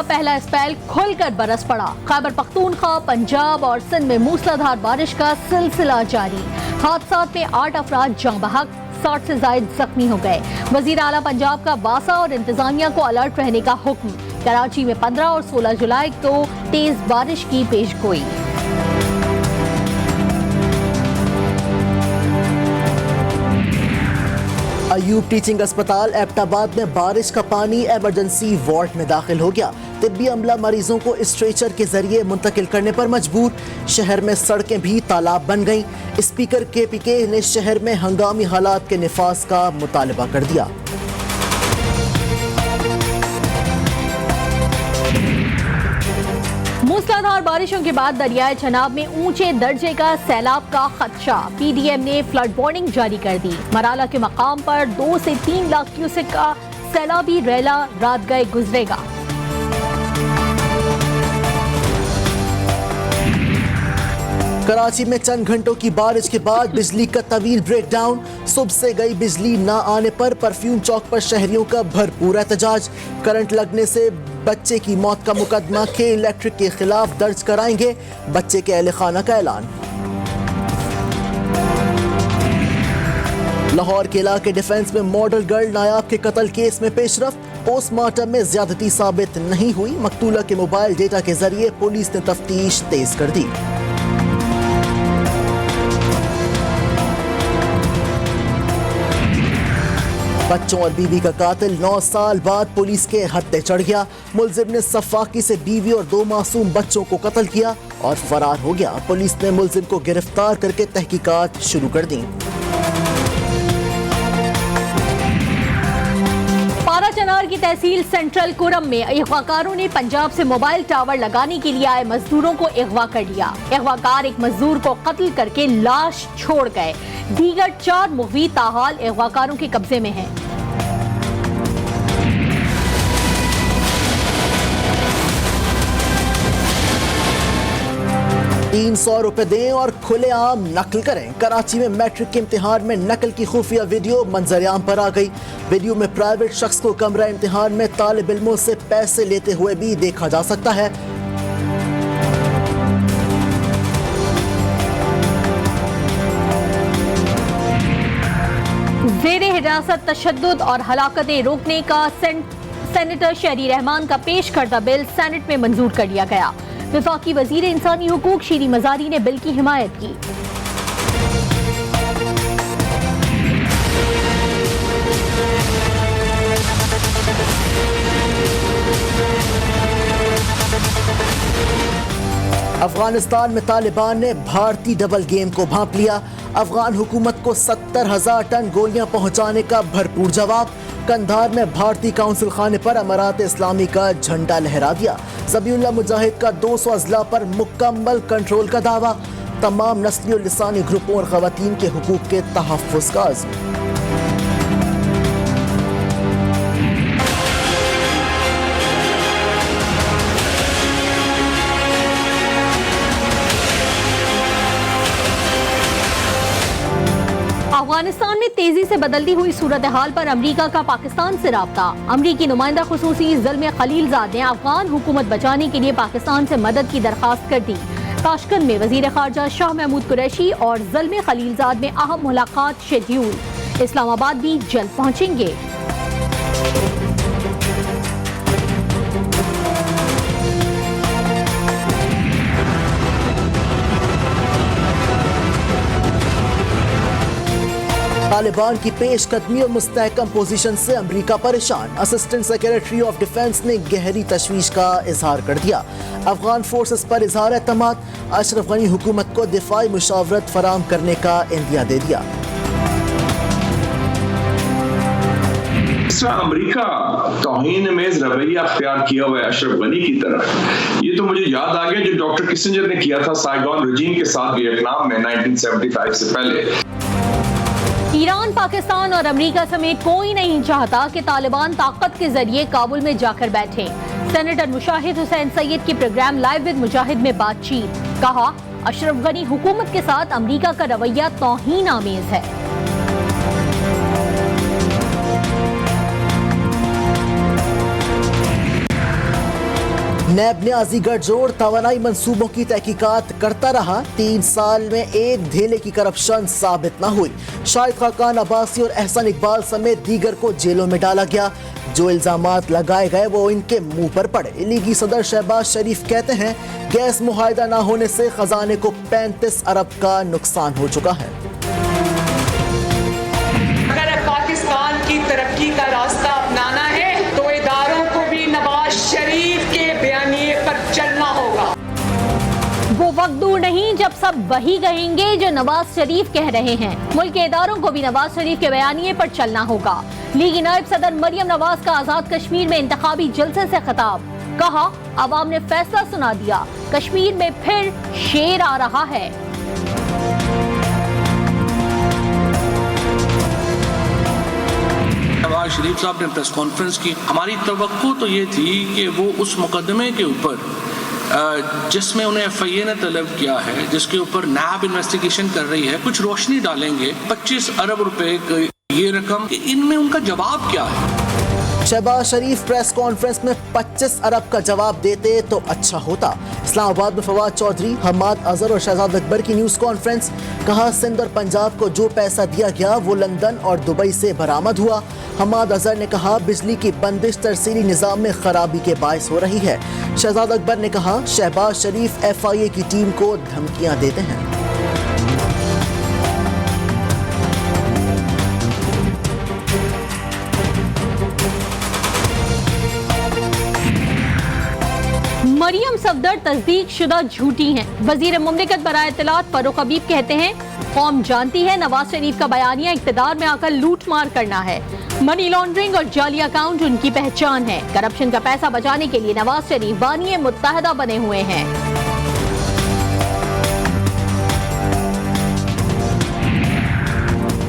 पहला स्पेल खुलकर बरस पड़ा। खैबर पख्तूनख्वा, पंजाब और सिंध में मूसलाधार बारिश का सिलसिला जारी। हादसात में 8 अफराद जाँ बहक, 60 से ज्यादा जख्मी हो गए। वजीर आला पंजाब का वासा और इंतजामिया को अलर्ट रहने का हुक्म। कराची में 15 और 16 जुलाई को तेज बारिश की पेशगोई। अयूब टीचिंग अस्पताल एबटाबाद में बारिश का पानी इमरजेंसी वार्ड में दाखिल हो गया। तिब्बी अमला मरीजों को स्ट्रेचर के जरिए मुंतकिल करने पर मजबूर। शहर में सड़कें भी तालाब बन गईं। स्पीकर KPK ने शहर में हंगामी हालात के निफाज का मुतालबा कर दिया। मूसलाधार बारिशों के बाद दरियाए चनाब में ऊंचे दर्जे का सैलाब का खदशा। PDM ने फ्लड वार्निंग जारी कर दी। मराला के मकाम पर 2 से 3 लाख क्यूसेक का सैलाबी रेला रात गए गुजरेगा। कराची में चंद घंटों की बारिश के बाद बिजली का तवील ब्रेकडाउन। सुबह से गई बिजली न आने पर परफ्यूम चौक पर शहरियों का भरपूर एहतजाज। करंट लगने से बच्चे की मौत का मुकदमा के इलेक्ट्रिक के खिलाफ दर्ज कराएंगे। बच्चे के अहले खाना का ऐलान। लाहौर के इलाके डिफेंस में मॉडल गर्ल नायाब के कत्ल केस में पेशरफ्त। पोस्टमार्टम में ज्यादती साबित नहीं हुई। मकतूला के मोबाइल डेटा के जरिए पुलिस ने तफ्तीश तेज कर दी। बच्चों और बीवी का कातिल 9 साल बाद पुलिस के हत्थे चढ़ गया। मुलजिम ने सफाकी से बीवी और 2 मासूम बच्चों को कत्ल किया और फरार हो गया। पुलिस ने मुलजिम को गिरफ्तार करके तहकीकात शुरू कर दी। पाराचनार की तहसील सेंट्रल कुरम में अगवाकारों ने पंजाब से मोबाइल टावर लगाने के लिए आए मजदूरों को अगवा कर लिया। अगवाकार एक मजदूर को कत्ल करके लाश छोड़ गए। दीगर 4 मुगवी ताहाल अगवाकारों के कब्जे में हैं। 300 रुपए दें और खुलेआम नकल करें। कराची में मैट्रिक के इम्तिहान में नकल की खुफिया वीडियो मंजरेआम पर आ गई। वीडियो में प्राइवेट शख्स को कमरा इम्तिहान में तालिब इल्मों से पैसे लेते हुए भी देखा जा सकता है। ज़ेरे हिरासत तशद्दुद और हलाकतें रोकने का सेनेटर शहरी रहमान का पेश करदा बिल सेनेट में मंजूर कर लिया गया। वफाकी वजीर इंसानी हुकूक शीरी मजारी ने बिल की हिमायत की। अफगानिस्तान में तालिबान ने भारतीय डबल गेम को भांप लिया। अफगान हुकूमत को 70,000 टन गोलियां पहुंचाने का भरपूर जवाब। कंधार में भारतीय काउंसिल खाने पर अमारात इस्लामी का झंडा लहरा दिया। ज़बीउल्लाह मुजाहिद का 200 अजला पर मुकम्मल कंट्रोल का दावा। तमाम नस्ली और लिसानी ग्रुपों और ख़वातीन के हुकूक के तहफ़्फ़ुज़ का अज़्म। अफगानिस्तान में तेजी से बदलती हुई सूरत हाल पर अमरीका का पाकिस्तान से राब्ता। अमरीकी नुमाइंदा खुसूसी ज़ल्मे खलीलजाद ने अफगान हुकूमत बचाने के लिए पाकिस्तान से मदद की दरख्वास्त कर दी। ताशकंद में वजीर खारजा शाह महमूद कुरैशी और ज़ल्मे खलीलजाद में अहम मुलाकात शेड्यूल। इस्लामाबाद भी जल्द पहुंचेंगे। तालिबान की पेशकदमी और मुस्तहकम पोजीशन से अमरीका परेशान। असिस्टेंट सेक्रेटरी ऑफ डिफेंस ने गहरी तशवीश का इजहार कर दिया। अफगान फोर्सेस पर इजहार एतमाद। अशरफ गनी हुकूमत को दिफाई मुशावरत फराम करने का इंदिया दे दिया। अमरीका तौहीन में रवैया अख्तियार किया हुआ है अशरफ गनी की तरफ। ये तो मुझे याद आ गया जो डॉक्टर किसिंजर ने किया था साइगोन रजीम के साथ वियतनाम में 1975 से पहले। ईरान, पाकिस्तान और अमेरिका समेत कोई नहीं चाहता कि तालिबान ताकत के जरिए काबुल में जाकर बैठे। सेनेटर मुशाहिद हुसैन सैयद के प्रोग्राम लाइव विद मुजाहिद में बातचीत। कहा, अशरफ गनी हुकूमत के साथ अमेरिका का रवैया तौहीन आमेज है। नैब न्याजी गठजोड़ तवानाई मंसूबों की तहकीकात करता रहा, 3 साल में एक धेले की करप्शन साबित न हुई। शाहिद खाकान अब्बासी और एहसन इकबाल समेत दीगर को जेलों में डाला गया। जो इल्जामात लगाए गए वो इनके मुंह पर पड़े। लीगी सदर शहबाज शरीफ कहते हैं गैस मुआहिदा न होने से खजाने को 35 अरब का नुकसान हो चुका है। अगर पाकिस्तान की तरक्की का रास्ता अपनाना है तो इदारों को भी नवाज शरीफ के बयानिए पर चलना होगा। वो वक्त दूर नहीं जब सब वही कहेंगे जो नवाज शरीफ कह रहे हैं। मुल्क के इदारों को भी नवाज शरीफ के बयानिए पर चलना होगा। लीगी नायब सदर मरियम नवाज का आजाद कश्मीर में इंतखाबी जलसे से खिताब, कहा अवाम ने फैसला सुना दिया, कश्मीर में फिर शेर आ रहा है। नवाज शरीफ साहब ने प्रेस कॉन्फ्रेंस की। हमारी तवक्को तो ये थी कि वो उस मुकदमे के ऊपर जिसमें उन्हें FIA ने तलब किया है, जिसके ऊपर नैब इन्वेस्टिगेशन कर रही है, कुछ रोशनी डालेंगे। 25 अरब रुपए की ये रकम, इनमें उनका जवाब क्या है? शहबाज शरीफ प्रेस कॉन्फ्रेंस में 25 अरब का जवाब देते तो अच्छा होता। इस्लामाबाद में फवाद चौधरी, हम्माद अजहर और शहजाद अकबर की न्यूज़ कॉन्फ्रेंस, कहा सिंध और पंजाब को जो पैसा दिया गया वो लंदन और दुबई से बरामद हुआ। हम्माद अजहर ने कहा बिजली की बंदिश तरसीली निज़ाम में खराबी के बायस हो रही है। शहजाद अकबर ने कहा शहबाज शरीफ FIA की टीम को धमकियां देते हैं। मरियम सफदर तस्दीक शुदा झूठी हैं। वजीर मुमलिकत बराए इत्तलात फारूक हबीब कहते हैं कौम जानती है नवाज शरीफ का बयानिया इक्तदार में आकर लूट मार करना है। मनी लॉन्ड्रिंग और जाली अकाउंट उनकी पहचान है। करप्शन का पैसा बचाने के लिए नवाज शरीफ बानिए मुत्तहदा बने हुए हैं।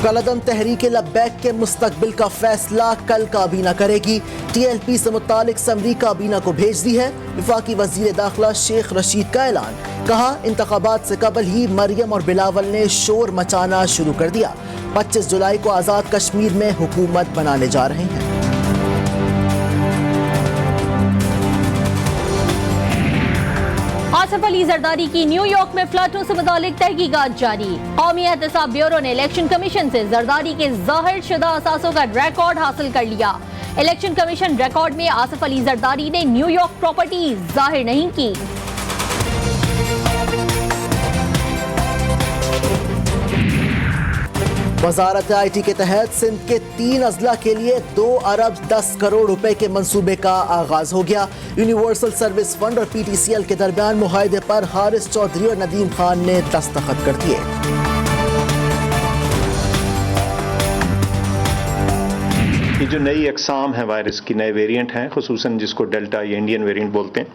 कलदम तहरीक लब्बैक के मुस्तकबिल का फैसला कल काबीना करेगी। TLP से मुतालिक समरी काबीना को भेज दी है। वफाकी वजीर दाखिला शेख रशीद का ऐलान, कहा इंतखाबात से कबल ही मरियम और बिलावल ने शोर मचाना शुरू कर दिया। 25 जुलाई को आज़ाद कश्मीर में हुकूमत बनाने जा रहे हैं। आसिफ अली जरदारी की न्यूयॉर्क में फ्लैटों से मुतालिक तहकीकात जारी। कौमी एहतसाब ब्यूरो ने इलेक्शन कमीशन से जरदारी के जाहिर शुदा असासों का रिकॉर्ड हासिल कर लिया। इलेक्शन कमीशन रिकॉर्ड में आसिफ अली जरदारी ने न्यूयॉर्क प्रॉपर्टी जाहिर नहीं की। वजारत IT के तहत सिंध के 3 अजला के लिए 2 अरब 10 करोड़ रुपए के मंसूबे का आगाज हो गया। यूनिवर्सल सर्विस फंड और PTCL के दरमियान मुआहदे पर हारिस चौधरी और नदीम खान ने दस्तखत कर दिए। ये जो नई अक़साम है वायरस की, नए वेरिएंट हैं, खुसूसन जिसको डेल्टा या इंडियन वेरिएंट बोलते हैं,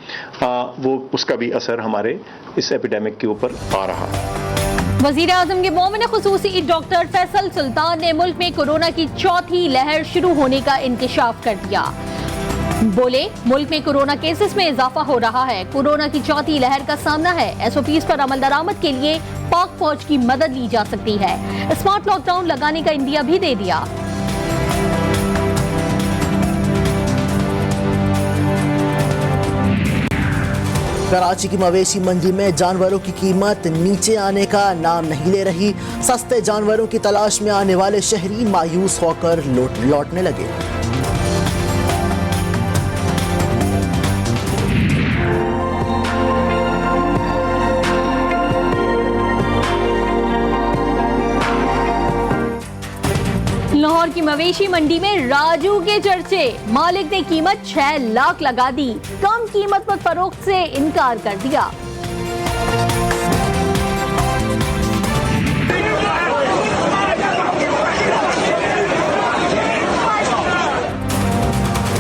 वो उसका भी असर हमारे इस एपिडेमिक के ऊपर आ रहा है। वज़ीर आज़म के मोमिन खुसूसी डॉक्टर फैसल सुल्तान ने मुल्क में कोरोना की चौथी लहर शुरू होने का इंकशाफ कर दिया। बोले मुल्क में कोरोना केसेस में इजाफा हो रहा है। कोरोना की चौथी लहर का सामना है। SOPs पर अमल दरामद के लिए पाक फौज की मदद ली जा सकती है। स्मार्ट लॉकडाउन लगाने का इंडिया भी दे दिया। कराची की मवेशी मंडी में जानवरों की कीमत नीचे आने का नाम नहीं ले रही। सस्ते जानवरों की तलाश में आने वाले शहरी मायूस होकर लौटने लगे। लाहौर की मवेशी मंडी में राजू के चर्चे। मालिक ने कीमत 6 लाख लगा दी, कम कीमत पर फरोख्त से इनकार कर दिया।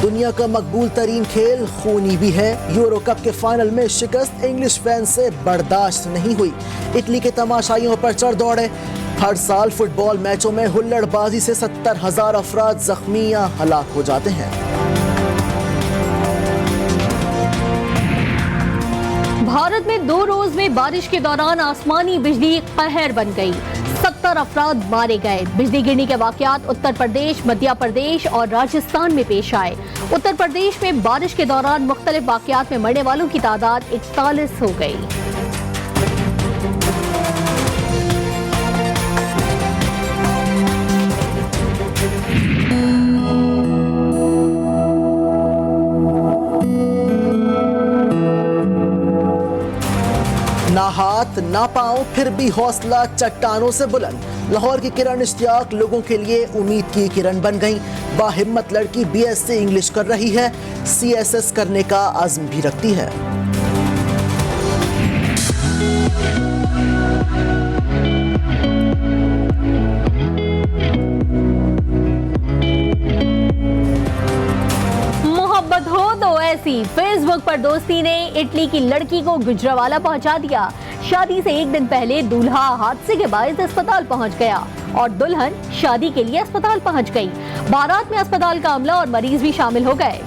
दुनिया का मकबूल तरीन खेल खूनी भी है। यूरो कप के फाइनल में शिकस्त इंग्लिश फैंस से बर्दाश्त नहीं हुई। इटली के तमाशाइयों पर चढ़ दौड़े। हर साल फुटबॉल मैचों में हुल्लड़बाजी से 70,000 अफराद जख्मी या हलाक हो जाते हैं। भारत में 2 रोज में बारिश के दौरान आसमानी बिजली कहर बन गई। 70 अफराद मारे गए। बिजली गिरने के वाकयात उत्तर प्रदेश, मध्य प्रदेश और राजस्थान में पेश आए। उत्तर प्रदेश में बारिश के दौरान मुख्तलिफ वाकयात में मरने वालों की तादाद 41 हो गई। ना हाथ ना पांव फिर भी हौसला चट्टानों से बुलंद। लाहौर की किरण इश्तियाक लोगों के लिए उम्मीद की किरण बन गई। बाहिम्मत लड़की BSc इंग्लिश कर रही है, CSS करने का अज़्म भी रखती है। मोहब्बत हो तो ऐसी। फेसबुक पर दोस्ती ने इटली की लड़की को गुजरावाला पहुंचा दिया। शादी से एक दिन पहले दूल्हा हादसे के बायस अस्पताल पहुंच गया और दुल्हन शादी के लिए अस्पताल पहुंच गई। बारात में अस्पताल का अमला और मरीज भी शामिल हो गए।